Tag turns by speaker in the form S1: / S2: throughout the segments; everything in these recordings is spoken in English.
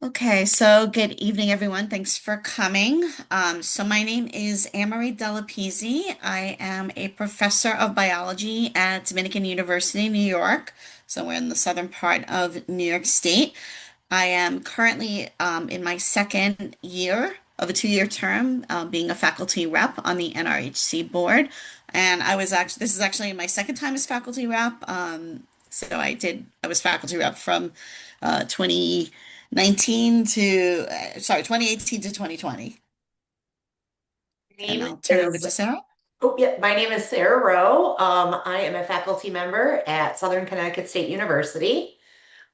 S1: Okay, so good evening, everyone. Thanks for coming. So my name is Anne-Marie Delapizzi. I am a professor of biology at Dominican University, New York. So we're in the southern part of New York State. I am currently in my second year of a two-year term, being a faculty rep on the NRHC board. And this is actually my second time as faculty rep. I was faculty rep from 2019 to, sorry, 2018 to 2020. And
S2: Name
S1: I'll turn it over
S2: is,
S1: to Sarah.
S2: oh yeah, my name is Sarah Rowe. I am a faculty member at Southern Connecticut State University.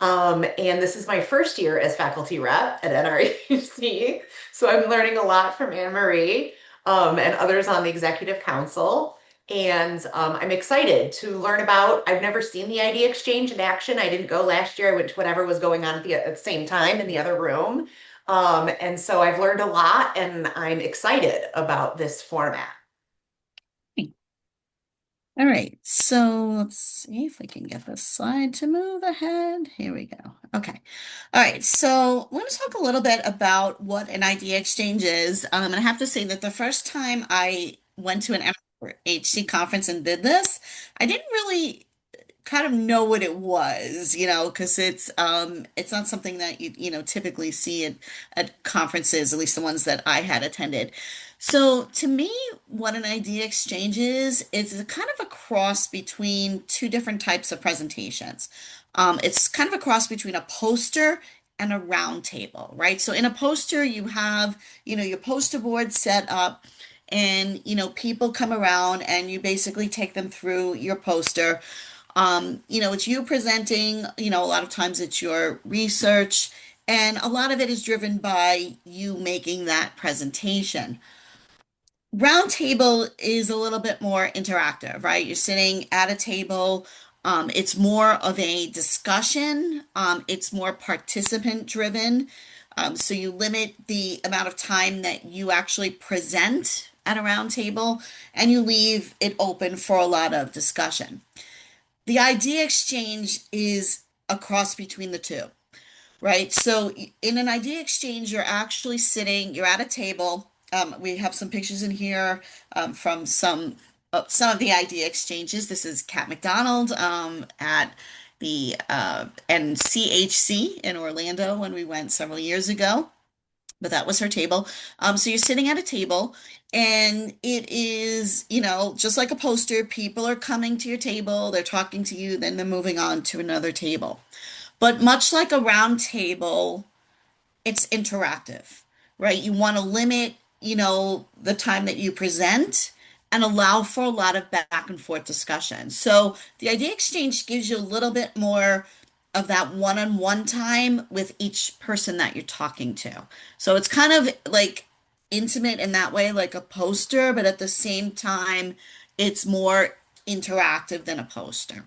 S2: And this is my first year as faculty rep at NRHC. So I'm learning a lot from Anne Marie, and others on the executive council. And I'm excited to learn about, I've never seen the idea exchange in action. I didn't go last year. I went to whatever was going on at the same time in the other room. And so I've learned a lot and I'm excited about this format.
S1: All right, so let's see if we can get this slide to move ahead. Here we go. Okay. All right, so I want to talk a little bit about what an idea exchange is. And I have to say that the first time I went to an NRHC conference and did this, I didn't really kind of know what it was, because it's not something that you typically see at conferences, at least the ones that I had attended. So to me, what an idea exchange is a kind of a cross between two different types of presentations. It's kind of a cross between a poster and a round table, right? So in a poster, you have, your poster board set up and, people come around and you basically take them through your poster. It's you presenting, a lot of times it's your research, and a lot of it is driven by you making that presentation. Roundtable is a little bit more interactive, right? You're sitting at a table. It's more of a discussion. It's more participant driven. So you limit the amount of time that you actually present at a roundtable, and you leave it open for a lot of discussion. The idea exchange is a cross between the two, right? So in an idea exchange, you're actually sitting, you're at a table. We have some pictures in here from some of the idea exchanges. This is Kat McDonald at the NCHC in Orlando when we went several years ago, but that was her table. So you're sitting at a table, and it is, just like a poster, people are coming to your table, they're talking to you, then they're moving on to another table. But much like a round table, it's interactive, right? You want to limit, the time that you present and allow for a lot of back and forth discussion. So the idea exchange gives you a little bit more of that one-on-one time with each person that you're talking to. So it's kind of like intimate in that way, like a poster, but at the same time, it's more interactive than a poster.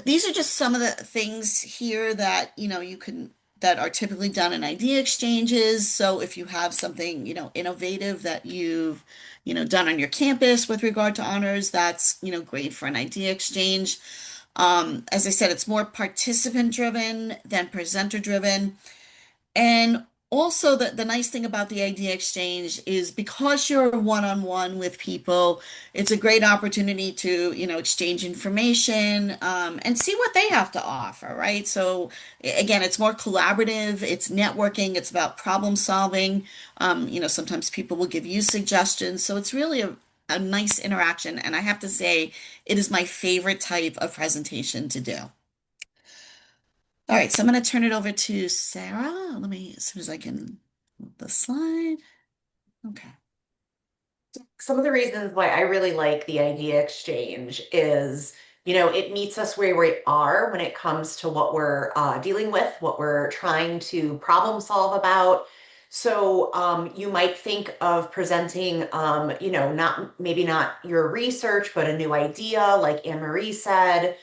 S1: These are just some of the things here that, that are typically done in idea exchanges. So if you have something, innovative that you've, done on your campus with regard to honors, that's, great for an idea exchange. As I said, it's more participant driven than presenter driven. And also, the nice thing about the idea exchange is because you're one-on-one with people, it's a great opportunity to, exchange information and see what they have to offer, right? So again, it's more collaborative, it's networking, it's about problem solving. Sometimes people will give you suggestions. So it's really a nice interaction. And I have to say, it is my favorite type of presentation to do. All right, so I'm going to turn it over to Sarah. Let me, as soon as I can move the slide. Okay.
S2: Some of the reasons why I really like the idea exchange is, it meets us where we are when it comes to what we're dealing with, what we're trying to problem solve about. So you might think of presenting, not maybe not your research, but a new idea, like Anne Marie said,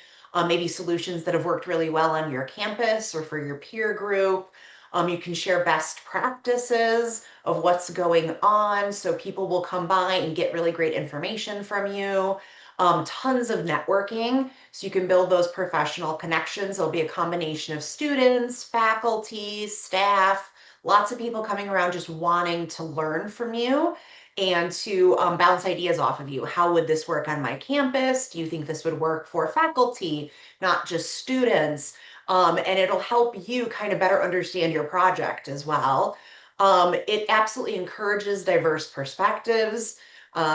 S2: maybe solutions that have worked really well on your campus or for your peer group. You can share best practices of what's going on. So people will come by and get really great information from you. tons of networking. So you can build those professional connections. There'll be a combination of students, faculty, staff, lots of people coming around just wanting to learn from you and to bounce ideas off of you. How would this work on my campus? Do you think this would work for faculty, not just students? And it'll help you kind of better understand your project as well. It absolutely encourages diverse perspectives.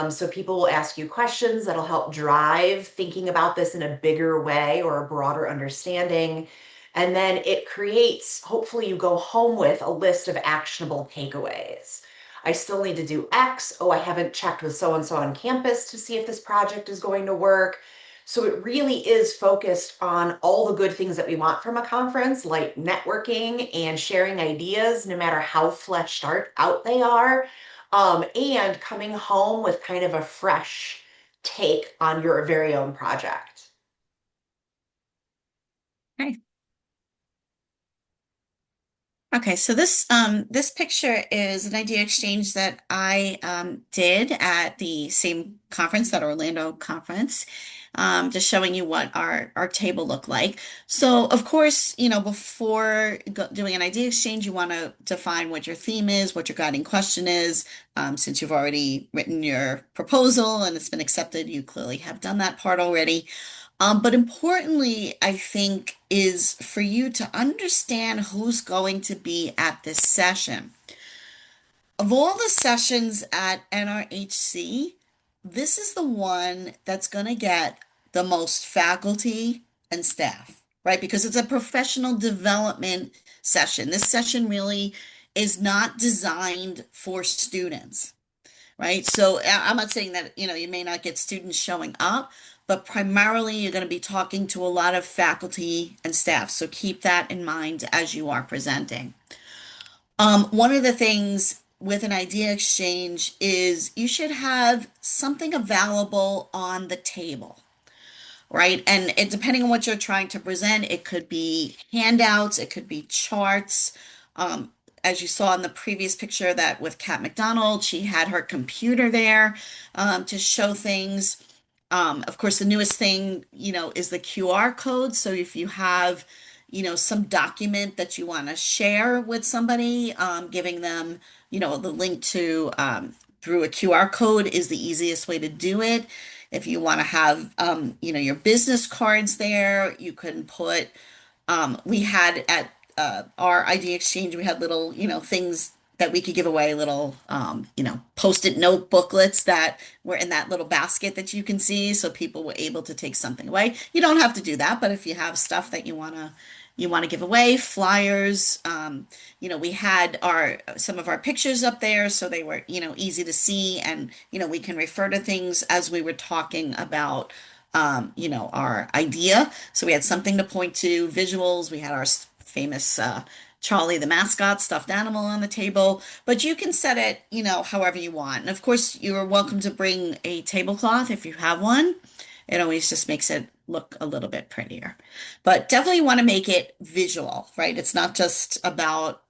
S2: So people will ask you questions that'll help drive thinking about this in a bigger way or a broader understanding. And then it creates, hopefully, you go home with a list of actionable takeaways. I still need to do X. Oh, I haven't checked with so and so on campus to see if this project is going to work. So it really is focused on all the good things that we want from a conference, like networking and sharing ideas, no matter how fleshed out they are, and coming home with kind of a fresh take on your very own project.
S1: Okay. Okay, so this picture is an idea exchange that I did at the same conference, that Orlando conference, just showing you what our table looked like. So, of course, before doing an idea exchange, you want to define what your theme is, what your guiding question is. Since you've already written your proposal and it's been accepted, you clearly have done that part already. But importantly, I think, is for you to understand who's going to be at this session. Of all the sessions at NRHC, this is the one that's going to get the most faculty and staff, right? Because it's a professional development session. This session really is not designed for students, right? So I'm not saying that, you may not get students showing up, but primarily you're going to be talking to a lot of faculty and staff. So keep that in mind as you are presenting. One of the things with an idea exchange is you should have something available on the table, right? And depending on what you're trying to present, it could be handouts, it could be charts. Um, as you saw in the previous picture, that with Kat McDonald, she had her computer there to show things. Of course, the newest thing, is the QR code. So if you have, some document that you want to share with somebody, giving them, the link to through a QR code is the easiest way to do it. If you want to have, your business cards there, you can put, we had at our ID exchange, we had little, things that we could give away, little, post-it note booklets that were in that little basket that you can see, so people were able to take something away. You don't have to do that, but if you have stuff that you want to give away, flyers, we had some of our pictures up there, so they were, easy to see, and we can refer to things as we were talking about our idea. So we had something to point to, visuals. We had our famous Charlie the mascot stuffed animal on the table, but you can set it, however you want. And of course, you're welcome to bring a tablecloth if you have one. It always just makes it look a little bit prettier. But definitely want to make it visual, right? It's not just about,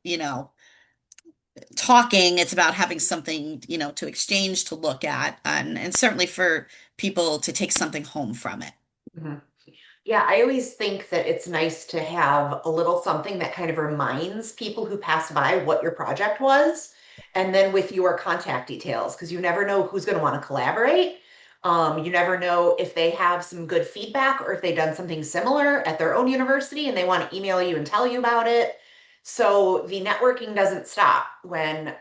S1: talking, it's about having something, to exchange, to look at, and certainly for people to take something home from it.
S2: Mhm. Yeah, I always think that it's nice to have a little something that kind of reminds people who pass by what your project was, and then with your contact details, because you never know who's going to want to collaborate. You never know if they have some good feedback or if they've done something similar at their own university and they want to email you and tell you about it. So the networking doesn't stop when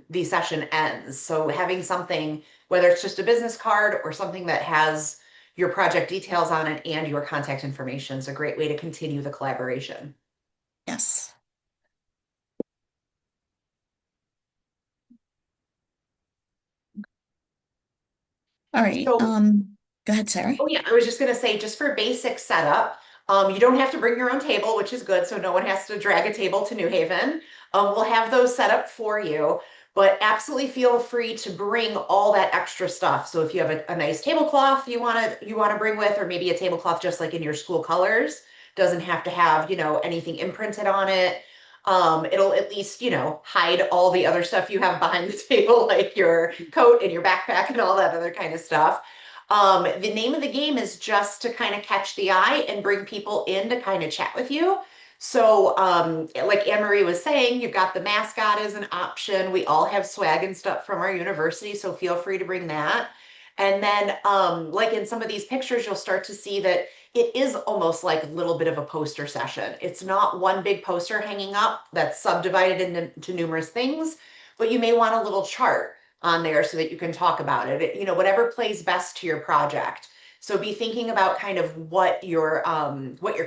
S2: the session ends. So having something, whether it's just a business card or something that has your project details on it and your contact information is a great way to continue the collaboration.
S1: Yes. All right.
S2: So,
S1: Go ahead, Sarah.
S2: oh yeah, I was just gonna say, just for basic setup, you don't have to bring your own table, which is good, so no one has to drag a table to New Haven. We'll have those set up for you, but absolutely feel free to bring all that extra stuff. So if you have a nice tablecloth you wanna bring with, or maybe a tablecloth just like in your school colors, doesn't have to have, anything imprinted on it. It'll at least, hide all the other stuff you have behind the table, like your coat and your backpack and all that other kind of stuff. The name of the game is just to kind of catch the eye and bring people in to kind of chat with you. So, like Anne Marie was saying, you've got the mascot as an option. We all have swag and stuff from our university, so feel free to bring that. And then, like in some of these pictures, you'll start to see that it is almost like a little bit of a poster session. It's not one big poster hanging up that's subdivided into numerous things, but you may want a little chart on there so that you can talk about it. You know, whatever plays best to your project. So be thinking about kind of what your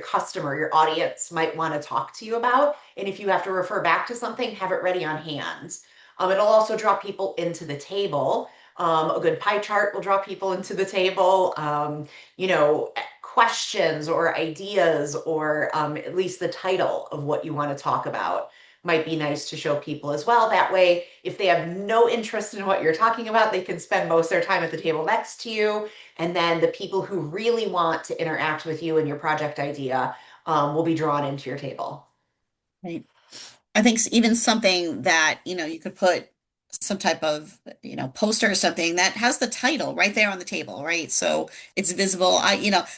S2: customer, your audience might want to talk to you about. And if you have to refer back to something, have it ready on hand. It'll also draw people into the table. A good pie chart will draw people into the table. You know, questions or ideas, or at least the title of what you want to talk about might be nice to show people as well. That way, if they have no interest in what you're talking about, they can spend most of their time at the table next to you. And then the people who really want to interact with you and your project idea will be drawn into your table.
S1: Right. I think even something that, you could put some type of, poster or something that has the title right there on the table, right? So it's visible.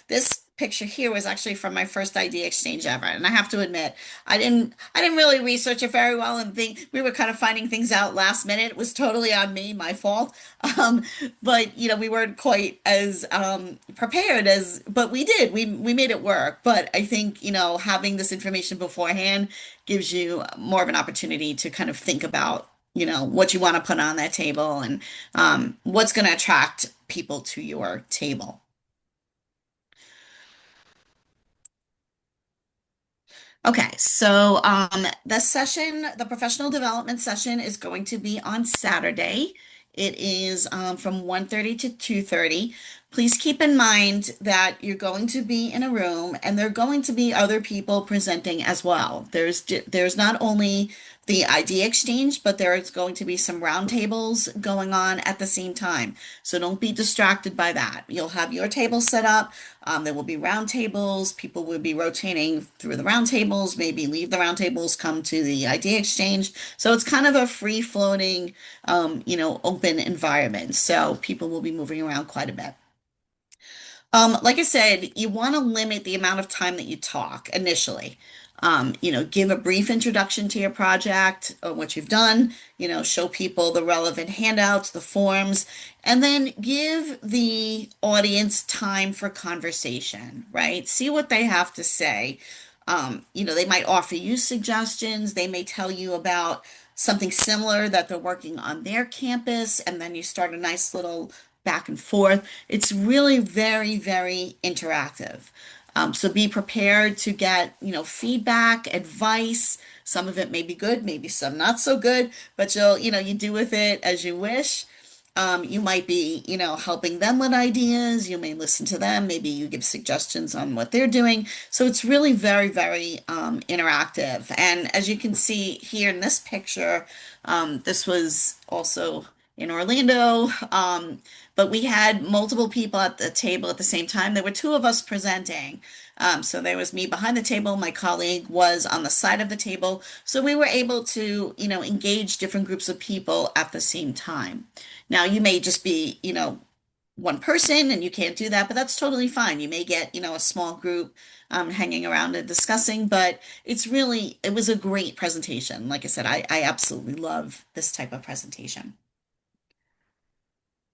S1: This picture here was actually from my first idea exchange ever. And I have to admit, I didn't really research it very well and think we were kind of finding things out last minute. It was totally on me, my fault. Um, but we weren't quite as prepared but we did. We made it work. But I think, having this information beforehand gives you more of an opportunity to kind of think about, what you want to put on that table and what's going to attract people to your table. Okay, so the professional development session is going to be on Saturday. It is from 1:30 to 2:30. Please keep in mind that you're going to be in a room and there are going to be other people presenting as well. There's not only the idea exchange, but there is going to be some roundtables going on at the same time. So don't be distracted by that. You'll have your table set up. There will be round tables. People will be rotating through the round tables, maybe leave the round tables, come to the idea exchange. So it's kind of a free floating, open environment. So people will be moving around quite a bit. Like I said, you want to limit the amount of time that you talk initially. Give a brief introduction to your project or what you've done, show people the relevant handouts, the forms, and then give the audience time for conversation, right? See what they have to say. They might offer you suggestions, they may tell you about something similar that they're working on their campus, and then you start a nice little back and forth. It's really very, very interactive. So be prepared to get, feedback, advice. Some of it may be good, maybe some not so good, but you do with it as you wish. You might be, helping them with ideas. You may listen to them. Maybe you give suggestions on what they're doing. So it's really very, very interactive. And as you can see here in this picture, this was also in Orlando. But we had multiple people at the table at the same time. There were two of us presenting. So there was me behind the table, my colleague was on the side of the table. So we were able to, engage different groups of people at the same time. Now, you may just be, one person and you can't do that, but that's totally fine. You may get, a small group hanging around and discussing, but it was a great presentation. Like I said, I absolutely love this type of presentation.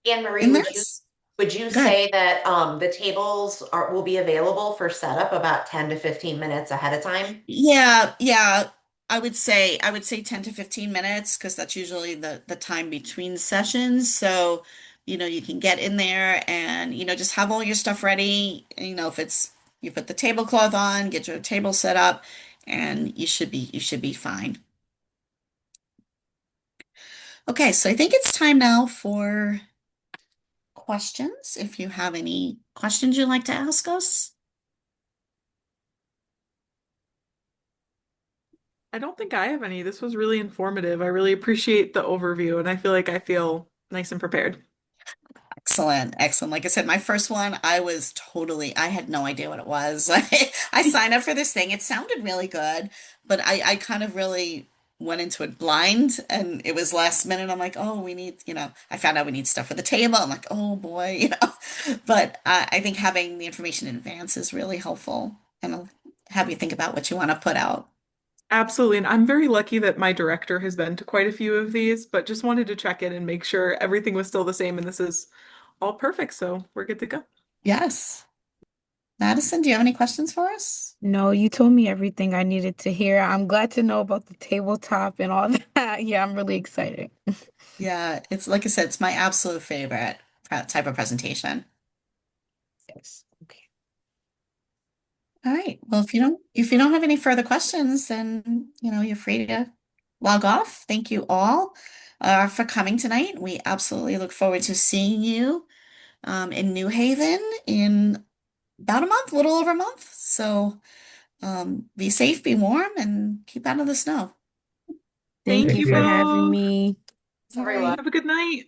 S2: Anne Marie,
S1: And that's
S2: would you
S1: good.
S2: say that the tables will be available for setup about 10 to 15 minutes ahead of time?
S1: Yeah, yeah. I would say 10 to 15 minutes because that's usually the time between sessions. So, you can get in there and, just have all your stuff ready. If it's you put the tablecloth on, get your table set up, and you should be fine. Okay, so I think it's time now for questions. If you have any questions you'd like to ask us.
S3: I don't think I have any. This was really informative. I really appreciate the overview, and I feel like I feel nice and prepared.
S1: Excellent, excellent. Like I said, my first one, I had no idea what it was. I signed up for this thing. It sounded really good, but I kind of really went into it blind and it was last minute. I'm like, oh, we need, I found out we need stuff for the table. I'm like, oh boy, But I think having the information in advance is really helpful and it'll have you think about what you want to put out.
S3: Absolutely. And I'm very lucky that my director has been to quite a few of these, but just wanted to check in and make sure everything was still the same and this is all perfect. So we're good to go.
S1: Yes. Madison, do you have any questions for us?
S4: No, you told me everything I needed to hear. I'm glad to know about the tabletop and all that. Yeah, I'm really excited.
S1: Yeah, it's like I said, it's my absolute favorite type of presentation.
S4: Yes. Okay.
S1: All right. Well, if you don't have any further questions, then you're free to log off. Thank you all for coming tonight. We absolutely look forward to seeing you in New Haven in about a month, a little over a month. So be safe, be warm, and keep out of the snow.
S4: Thank
S3: Thank
S4: you
S3: you
S4: for having
S3: both.
S4: me.
S2: Thanks,
S1: All
S2: everyone.
S1: right.
S3: Have a good night.